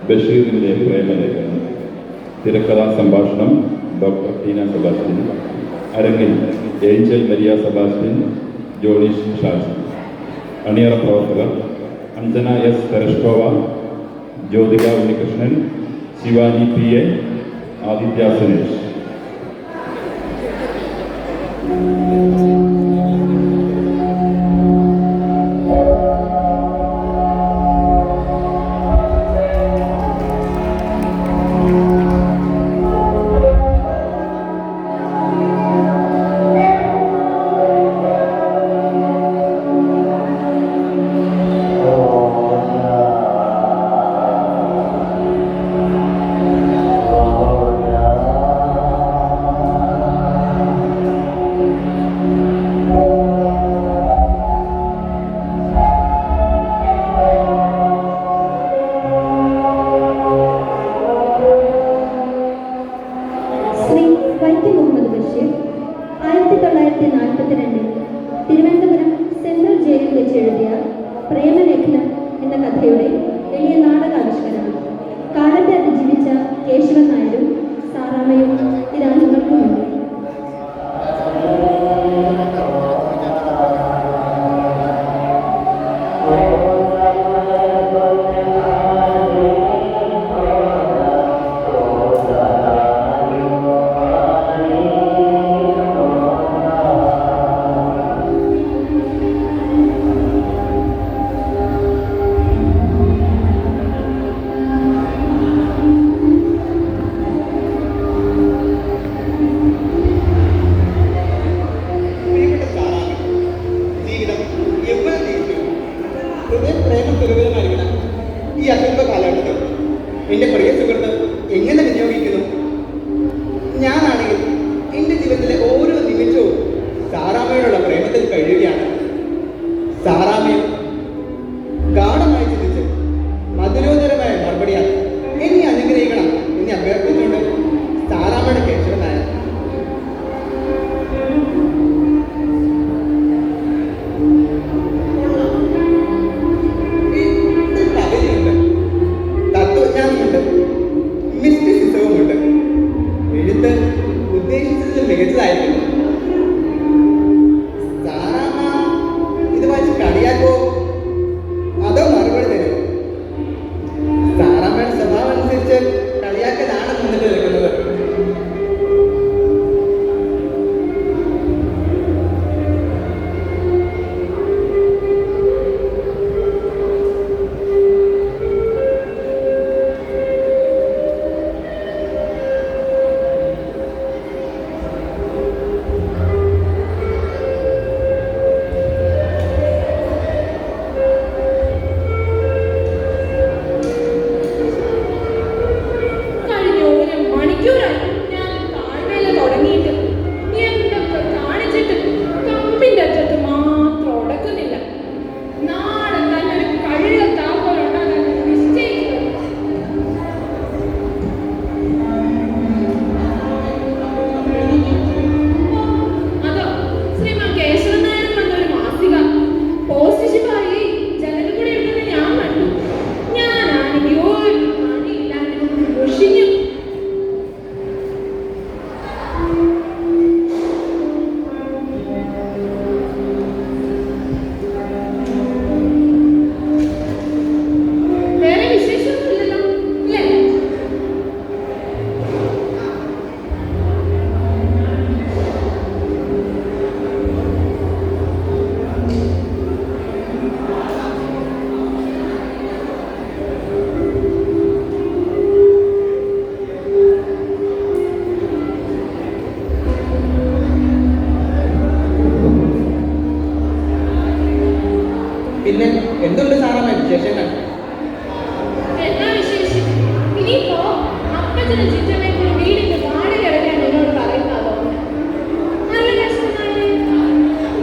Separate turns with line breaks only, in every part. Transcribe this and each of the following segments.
ബഷീറിൻ്റെ പ്രേമലേഖനം. തിരക്കഥാ സംഭാഷണം ഡോക്ടർ ടീന സെബാസ്റ്റ്യൻ. അരങ്ങിൽ ഏഞ്ചൽ മരിയ സെബാസ്റ്റ്യൻ, ജോണിഷ് ഷാജി. അണിയറ പ്രവർത്തകർ അഞ്ജന എസ് തെരഷ്കോവ, ജ്യോതിക ഉണ്ണികൃഷ്ണൻ, ശിവാനി പി എ, ആദിത്യ സുനേഷ്.
തിരുവനന്തപുരം സെൻട്രൽ ജയിലിൽ വെച്ച് എഴുതിയ പ്രേമലേഖനം എന്ന കഥയുടെ വലിയ നാടകാവിഷ്കരണം. കാലത്തെ അതിജീവിച്ച കേശവൻ നായരും സാറാമ്മയും ഇതാ നിങ്ങൾക്ക് മുന്നിൽ.
ഈ അസംഭവ കാലഘട്ടത്തിൽ എൻ്റെ പ്രിയ സുഹൃത്ത് എങ്ങനെ വിനിയോഗിക്കുന്നു? ഞാനാണെങ്കിൽ എൻ്റെ ജീവിതത്തിലെ ഓരോ നിമിഷവും സാറാമ്മയോടുള്ള പ്രേമത്തിൽ കഴിയുകയാണ്. സാറാമ്മയും ഗാഠമായി ചിന്തിച്ച് മധുരോധരമായ മറുപടിയാൽ എന്നെ അനുഗ്രഹിക്കണം എന്നെ അഭ്യർത്ഥിച്ചുകൊണ്ട് സാറാമ്മയുടെ കേശവനായ മികച്ചതായിരുന്നു. സാറാമ്മ ഇത് വായിച്ച് കളിയാക്കോ അതോ മറുപടി തരുമോ? സാറാമ്മയുടെ സ്വഭാവം അനുസരിച്ച് കളിയാക്കലാണ് മുന്നിട്ട് നിൽക്കുന്നത്. പിന്നെ എന്തുണ്ട് സാറാമ്മ വിശേഷങ്ങൾ?
എന്നാ വിശേഷം? ഇനിയിപ്പോ അപ്പച്ചനും ചിറ്റമ്മയ്ക്കുള്ള വീടിന്റെ വാടക അടയ്ക്കാൻ എന്നോട് പറയുന്നതോ? നല്ല കഷ്ടമാണ്.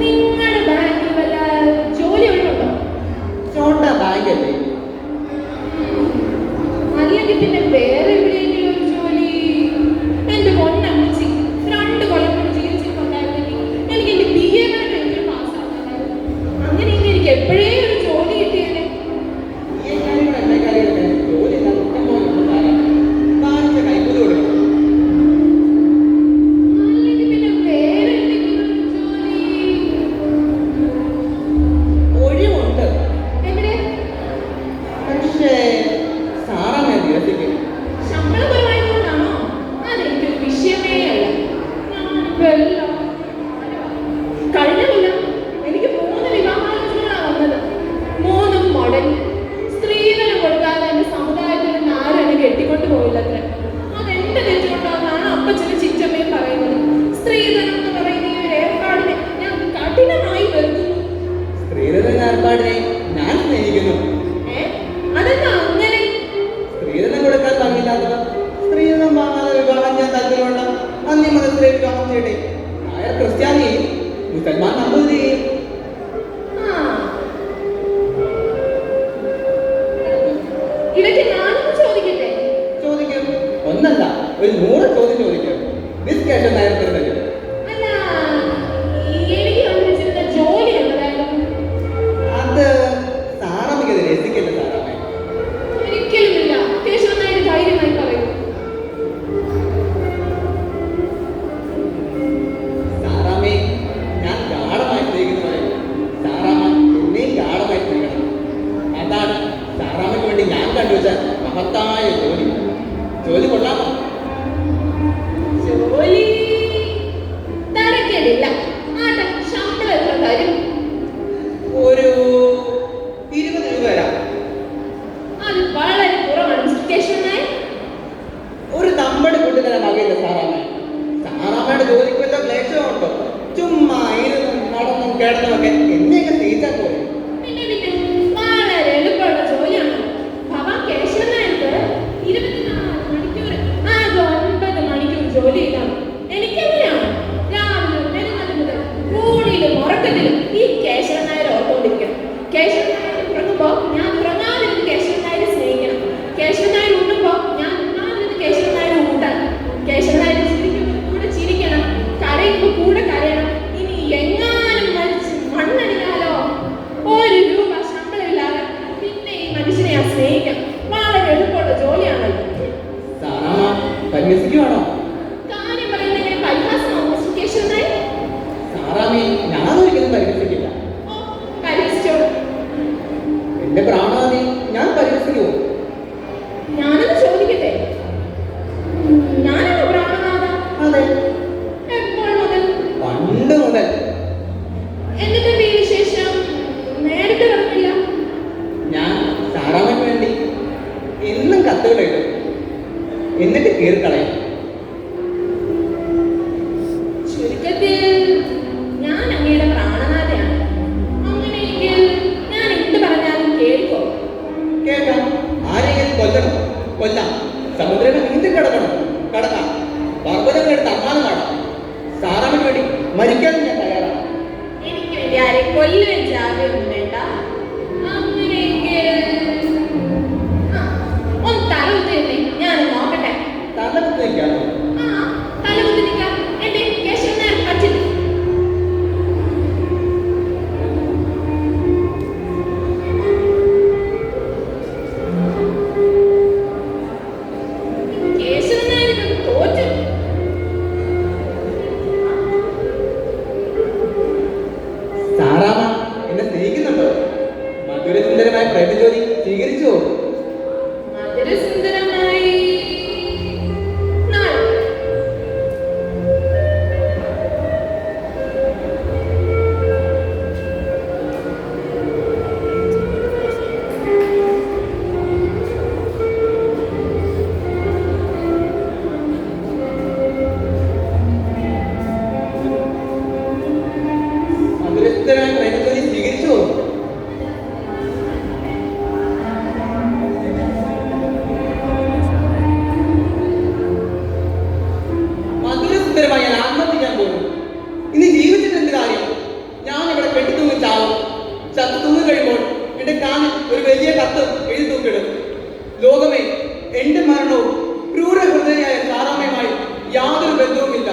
നിങ്ങളുടെ ബാങ്കിൽ വല്ല ജോലി ഉണ്ടോ?
ചോട്ട ബാങ്ക് അല്ലേ?
അല്ലെങ്കിൽ പിന്നെ വേറെ എവിടെയെങ്കിലും ഒരു ജോലി. എന്റെ പൊന്നമ്മച്ചി 2 കൊല്ലം കൊണ്ട് ജീവിച്ചിട്ടുണ്ടായിരുന്നെങ്കിൽ എനിക്ക് എന്റെ BA എങ്കിലും പാസ്സാക്കാനായിരുന്നു. അങ്ങനെ എനിക്ക് എപ്പോഴേ ഒരു ജോലി കിട്ടിയത്.
ഈ കാര്യങ്ങൾ എല്ലാ കാര്യങ്ങളും ജോലി ഇഷ്ടം പോലെ
ചോദിക്കട്ടെ?
ചോദിക്കും. ഒന്നല്ല, ഒരു 100 ചോദ്യം ചോദിക്കും. മിസ് കേശവൻ നായർ തരുന്നത്.
അല്ല, എനിക്ക് തന്നിരിക്കുന്ന ജോലി എന്നതായിരുന്നു.
അത് സാറാമ്മയ്ക്ക് അത് രസിക്കില്ല സാറാമ്മ.
ഒരിക്കലുമില്ല. കേശവൻ നായർ ധൈര്യമായി പറയൂ.
സാറാമ്മേ, ഞാൻ ഗാഢമായി സ്നേഹിക്കുന്നവരെ സാറാമ്മ എന്നെയും ഗാഢമായി സ്നേഹിക്കണം. അതാണ് സാറാമ്മയ്ക്ക് വേണ്ടി ഞാൻ കണ്ടുവച്ച മഹത്തായ ജോലി. ജോലി കൊള്ളാമോ?
ജോലി തരക്കേടില്ല. ആട്ടെ, ശമ്പളം എത്ര തരും?
ഒരു 20 രൂപ തരാം.
അത് വളരെ കുറവാണ് മിസ്റ്റർ കേശവൻ നായർ.
ഒരു നമ്മുടെ കൂട്ടുകാരൻ വകയില്ല സാറാമ്മ. സാറാമ്മയുടെ ജോലിക്ക് വല്ല ക്ലേശമുണ്ടോ? ചുമ്മാ ഇരുന്നും നടന്നും കിടന്നുമൊക്കെ എന്നെയൊക്കെ സ്നേഹിച്ചാൽ പോലെ.
പിന്നെ വളരെ എളുപ്പമുള്ള ജോലിയാണ്. ഭവാൻ കേശവൻ നായർക്ക് 24 മണിക്കൂർ, ആകെ 9 മണിക്കൂർ ജോലി ചെയ്താണ്. എനിക്കെങ്ങനെയാണ് രാവിലെ നെടുമല മുതൽ ഊണിലും ഉറക്കത്തിലും ഈ കേശവൻ നായർ ഓർത്തുകൊണ്ടിരിക്കണം. കേശവൻ നായർ ഉറങ്ങുമ്പോ ഞാൻ ഉറങ്ങാതിരുന്ന് കേശവൻ നായർ സ്നേഹിക്കണം. കേശവൻ നായർ ഉണ്ണുമ്പോ ഞാൻ ഉണ്ണാതിരുന്ന് കേശവൻ നായർ ഊട്ടാൻ. കേശവൻ നായർ ചിരിക്കുമ്പോൾ കൂടെ ചിരിക്കണം, കരയുമ്പോൾ കൂടെ കരയണം. ഇനി എങ്ങാനും മരിച്ച് മണ്ണടിഞ്ഞാലോ 1 രൂപ ശമ്പളമില്ലാതെ പിന്നെ ഈ മനുഷ്യനെ ഞാൻ സ്നേഹിക്കണം. വളരെ എളുപ്പമുള്ള ജോലിയാണല്ലോ.
സാറാമ്മ പരിഹസിക്കുവാണോ?
കാര്യം പറയുന്നെങ്കിൽ പരിഹാസമാവും മിസ്റ്റർ കേശവൻ നായർ.
സാറാമ്മേ, ഞാൻ ഒരിക്കലും പരിഹസിക്കില്ല.
ഓ, പരിഹസിച്ചോളൂ.
എന്റെ പ്രാണാദി ഞാൻ പരിഹസിക്കുമോ?
ഞാനത് ചോദിക്കട്ടെ? ഞാനാണോ പ്രാണനാഥ?
അതെ,
എപ്പോൾ മുതൽ?
പണ്ട് മുതൽ.
എന്നിട്ട് ഈ വിശേഷം നേരിട്ട് പറഞ്ഞില്ല?
ഞാൻ സാറാമ്മയ്ക്ക് വേണ്ടി എന്നും കത്തുകൾ എഴുതും, എന്നിട്ട് കീറിക്കളയും.
ചുരുക്കത്തിൽ ഞാൻ അങ്ങയുടെ പ്രാണനാഥയാണ്. അങ്ങനെയെങ്കിൽ ഞാൻ എന്ത് പറഞ്ഞാലും കേൾക്കോ?
കേൾക്കാം. ആരെങ്കിലും കൊല്ലണം, കൊല്ലാം. സമുദ്രങ്ങൾ നീന്തി കിടക്കണം, കടക്കാം. പർവ്വതങ്ങളെടുത്ത് അമ്മാനം കാണാം. സാറാമ്മയ്ക്ക് വേണ്ടി മരിക്കാനും ഞാൻ തയ്യാറാണ്.
എനിക്ക് വേണ്ടി ആരെ കൊല്ലുകയും ചാകുകയൊന്നും വേണ്ട. അങ്ങനെയെങ്കിൽ ഒന്ന് തല കുത്തിയിരുന്നേ, ഞാൻ നോക്കട്ടെ.
തലകുത്തി നിൽക്കാനോ?
ആ, തല കുത്തി നിൽക്കാം. എന്റെ കേശവൻ നായർ പറ്റില്ല. കേശവൻ നായർ തോറ്റു.
സാറാമ്മ എന്നെ സ്നേഹിക്കുന്നുണ്ടോ? മധുരസുന്ദരമായ പ്രേമജ്യോതി സ്വീകരിച്ചോ?
മധുരസുന്ദരമായി നാളെ.
മധുരസുന്ദരമായ പ്രേമജ്യോതി സ്വീകരിച്ചോ? മധുരസുന്ദരമായി ഞാൻ ആത്മഹത്യ പോകും. ഇനി ജീവിച്ചിട്ട് എന്ത് കാര്യം? ഞാൻ ഇവിടെ കെട്ടിത്തൂങ്ങി ചാവും. ചത്തു തൂങ്ങി കഴിയുമ്പോൾ എന്റെ കാലിൽ ഒരു വലിയ കത്ത് എഴുതി തൂക്കിടും. ലോകമേ, എന്റെ മരണവും ക്രൂരഹൃദയായ സാറാമ്മയുമായി യാതൊരു ബന്ധവുമില്ല.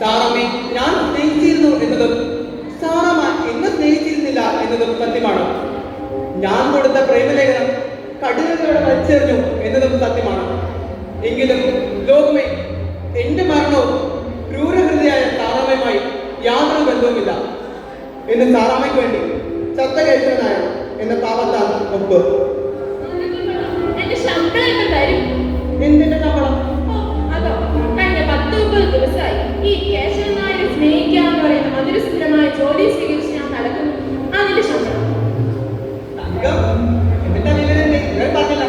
സാറാമ്മയെ ഞാൻ സ്നേഹിച്ചിരുന്നു എന്നതും സാറാമ്മ എന്നെ സ്നേഹിച്ചിരുന്നില്ല എന്നതും സത്യമാണ്. ഞാൻ കൊടുത്ത പ്രേമലേഖനം കഠിനതയോടെ വലിച്ചെറിഞ്ഞു എന്നതും സത്യമാണ്. എങ്കിലും ലോകമേ, എന്റെ മരണവും ക്രൂരഹൃദയായ സാറാമ്മയുമായി യാതൊരു ബന്ധവുമില്ല എന്ന് സാറാമ്മയ്ക്ക് വേണ്ടി ചത്ത കേശവനായ എന്ന പാവത്താൽ ഒപ്പ്.
എന്റെ ശമ്പളം എത്ര തരും?
എന്തിന്റെ ശമ്പളം?
ഓ, അതോ, കഴിഞ്ഞ 10-30 ദിവസമായി ഈ കേശവൻ നായരെ സ്നേഹിക്കാന്ന് പറയുന്ന മധുരസുന്ദരമായ ജോലി സ്വീകരിച്ച് ഞാൻ നടക്കുന്നു. അതിന്റെ ശമ്പളം
തങ്കം, എന്നിട്ട് വിവരല്ലേ? ഇവരെ പറഞ്ഞില്ല.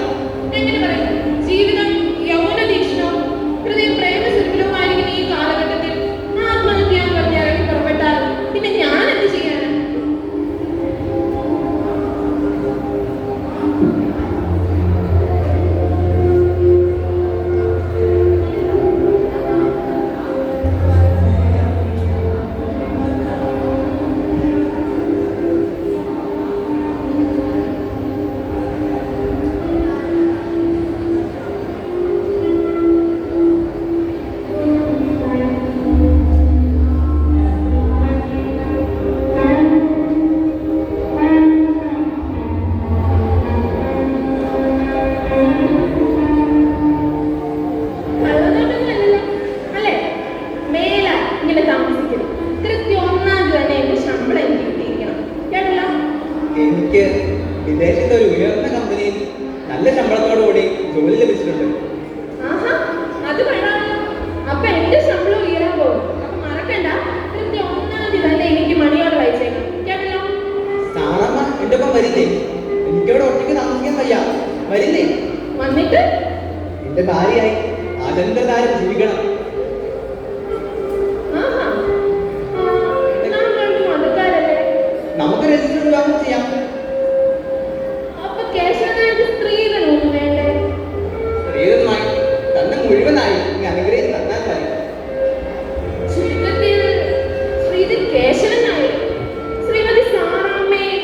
എങ്ങനെ പറയും? ജീവിതം യൗവന തീക്ഷ്ണവും ഹൃദയം പ്രേമസുരഭിലവുമായിരിക്കുന്ന ഈ കാലഘട്ടത്തിൽ ആത്മഹത്യ എന്ന് പറഞ്ഞ് ഇറങ്ങി പുറപ്പെട്ടാൽ പിന്നെ ഞാൻ എന്ത് ചെയ്യാനാ?
ജോലി ലഭിച്ചിട്ടുണ്ട്.
ആഹാ, അത് കൊള്ളാമല്ലോ. അപ്പൊ എന്റെ ശമ്പളം ഉയരാൻ പോകും. അപ്പൊ മറക്കണ്ട, കൃത്യം 1-ാം തീയതി തന്നെ എനിക്ക് മണിയോട് വായിച്ചേക്കാം. കേട്ടല്ലോ?
സാറമ്മ എന്റെ ഒപ്പം വരില്ലേ? എനിക്കവിടെ ഒറ്റയ്ക്ക് താമസിക്കാൻ വയ്യ. വരില്ലേ?
വന്നിട്ട്
എന്റെ ഭാര്യയായി അജന്തകാലം ജീവിക്കണം.
ആഹാ, നമ്മൾക്ക് മതക്കാരല്ലേ?
നമുക്ക് രജിസ്റ്റർ വിവാഹം ചെയ്യാം.
അപ്പൊ കേശവനായിട്ട് സ്ത്രീധനമൊന്നും വേണ്ടേ?
സ്ത്രീധനമായി തന്നെ മുഴുവനായി നീ അനുഗ്രഹിച്ച് തന്നാൽ മതി.
ചുരുക്കത്തിൽ ശ്രീധി കേശവനായി ശ്രീമതി സാറാമ്മയെ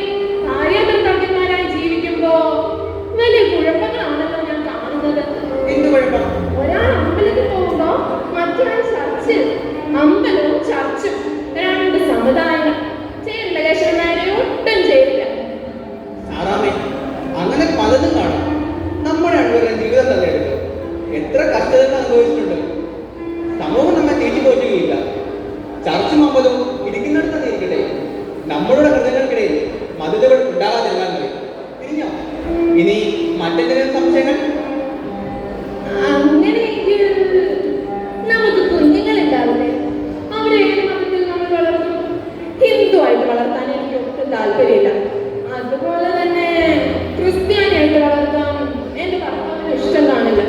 ഭാര്യാഭർത്താക്കന്മാരായി ജീവിക്കുമ്പോ വലിയ കുഴപ്പങ്ങളാണല്ലോ ഞാൻ കാണുന്നത്.
എന്ത് കുഴപ്പം?
ഒരാൾ അമ്പലത്തിൽ പോകുമ്പോ മറ്റൊരാൾ ചർച്ചിൽ. അമ്പലവും ചർച്ചും രണ്ട് സമുദായങ്ങൾ ചേരില്ല. കേശവനാരെ ഒട്ടും ചേരില്ല.
സാറാമേ, അങ്ങനെ പലതും കാണും. നമ്മുടെ അൺവരുടെ ജീവിതം തന്നെ എടുക്കും. എത്ര കഷ്ടതകൾ അനുഭവിച്ചിട്ടുണ്ട്. സമൂഹം നമ്മെ തീറ്റി പോറ്റുകയില്ല. ചർച്ചും അമ്പലവും ഇരിക്കുന്നിടത്ത് തന്നെ ഇരിക്കട്ടെ. നമ്മളുടെ ഹൃദയങ്ങൾക്കിടയിൽ മതിലുകൾ ഉണ്ടാകാതിരുന്നാൽ മതി. തിരിഞ്ഞോ? ഇനി മറ്റെന്തെങ്കിലും സംശയങ്ങൾ?
അങ്ങനെയെങ്കിൽ നമുക്ക് കുഞ്ഞുങ്ങളുണ്ടാവില്ലേ? അവരെ ഏത് മതത്തിൽ നമ്മൾ വളർത്തും? ഹിന്ദുവായിട്ട് വളർത്താൻ എനിക്ക് ഒട്ടും താല്പര്യമില്ല. അതുപോലെ തന്നെ ക്രിസ്ത്യാനിയായിട്ട് വളർത്താൻ എന്റെ ഭർത്താവിന് ഇഷ്ടം കാണില്ല.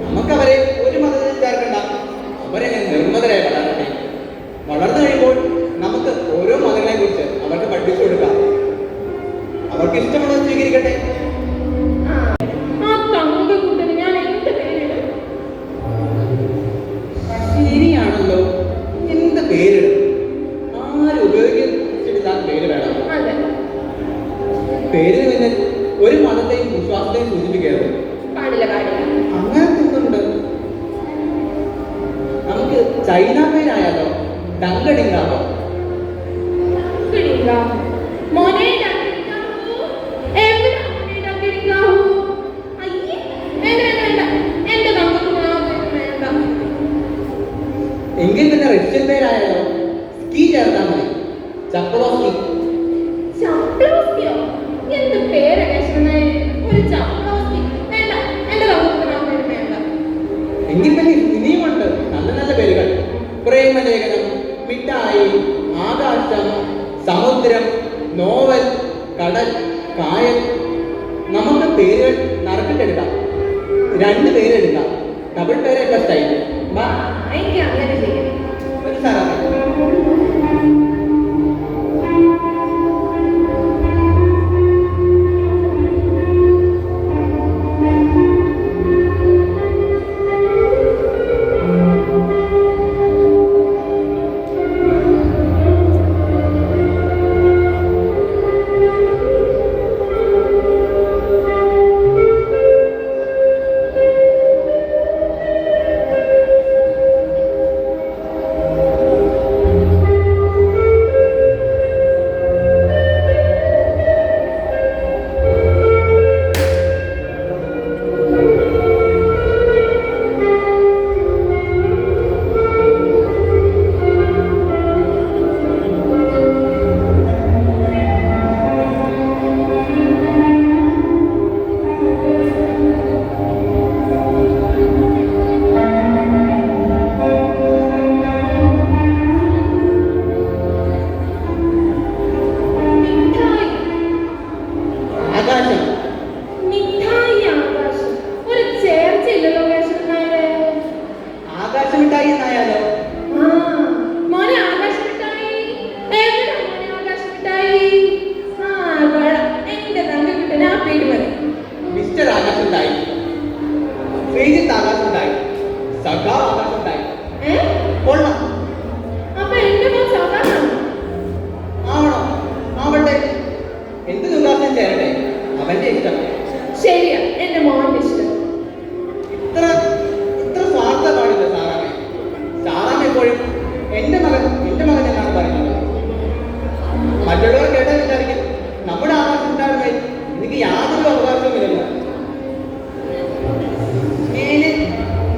നമുക്കവരെ ഒരു മതത്തിൽ ചേർക്കണ്ട. അവരെ ഞാൻ നിർമ്മതരായി വളരട്ടെ. വളർന്നു കഴിയുമ്പോൾ നമുക്ക് ഓരോ മതങ്ങളെ കുറിച്ച് അവർക്ക് പഠിപ്പിച്ചു കൊടുക്കാം. അവർക്ക് ഇഷ്ടമുള്ളത് സ്വീകരിക്കട്ടെ.
ആ തങ്കക്കുട്ടന് ഞാൻ എന്ത് പേരിടും?
ശരിയാണല്ലോ, എന്ത് പേരിടും? ആരും ഉപയോഗിച്ചിട്ടില്ലാത്ത പേര് വേണം.
അതെ,
പേരിന് പിന്നെ ഒരു മതത്തെയും വിശ്വാസത്തെയും സൂചിപ്പിക്കരുത്.
പാടില്ല പാടില്ല.
അങ്ങനത്തെ ഒന്നുണ്ട്. നമുക്ക് ചൈന പേരായാലോ? ഡങ്കടിങ്കാവോ?
ഡങ്കിടിങ്ക. മോനെ ഡങ്കിടിങ്കാവൂ. എവിടാ മോനെ ഡങ്കിടിങ്കാവൂ? അയ്യേ, വേണ്ട വേണ്ട വേണ്ട. എന്റെ തങ്കക്കുട്ടന് ആ പേര് വേണ്ട.
എങ്കിൽ പിന്നെ റഷ്യൻ പേരായാലോ? സ്കീ ചേർത്താൽ മതി. ചപ്പളോസ്കി.
ചപ്ലോസ്കിയോ? എന്ത് പേരാ കേശവനായ? ഒരു ചപ്ലോസ്കി വേണ്ട. എന്റെ തങ്കക്കുട്ടന് ആ പേര് വേണ്ട.
എങ്കിൽ പിന്നെ ഇനിയുമുണ്ട് നല്ല നല്ല പേരുകൾ. പ്രേമലേഖനം, മിഠായി, ആകാശം, സമുദ്രം, നോവൽ, കടൽ, കായൽ. നമുക്ക് പേരുകൾ നറുക്കിട്ടെടുക്കാം. 2 പേരെടുക്കാം. ഡബിൾ പേരെ സ്റ്റൈൽ.
എനിക്ക് അങ്ങനെ ചെയ്യാം.
ഒരു സാറാണ്.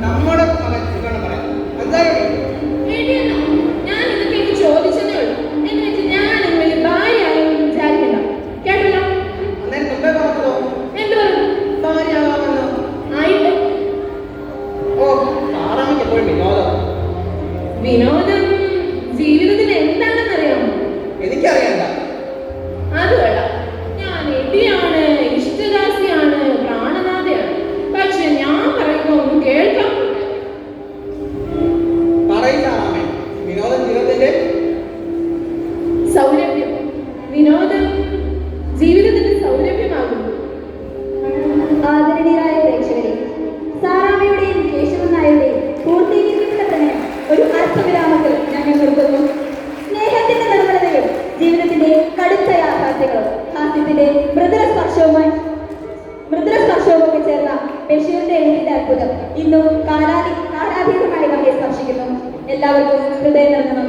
നമ്മുടെ മകൻ
വിരാമത്തിൽ ഞങ്ങൾ നിർത്തുന്നു. സ്നേഹത്തിന്റെ നിർമ്മലതയും ജീവിതത്തിന്റെ കടുത്ത യാഥാർത്ഥ്യങ്ങളും ഹാസ്യത്തിന്റെ മൃദുലസ്പർശവുമൊക്കെ ചേർന്ന ബഷീറിന്റെ എഴുത്തിന്റെ അത്ഭുതം ഇന്നും കാലാതീതമായി നമ്മെ സ്പർശിക്കുന്നു. എല്ലാവർക്കും ഹൃദയം നിറഞ്ഞ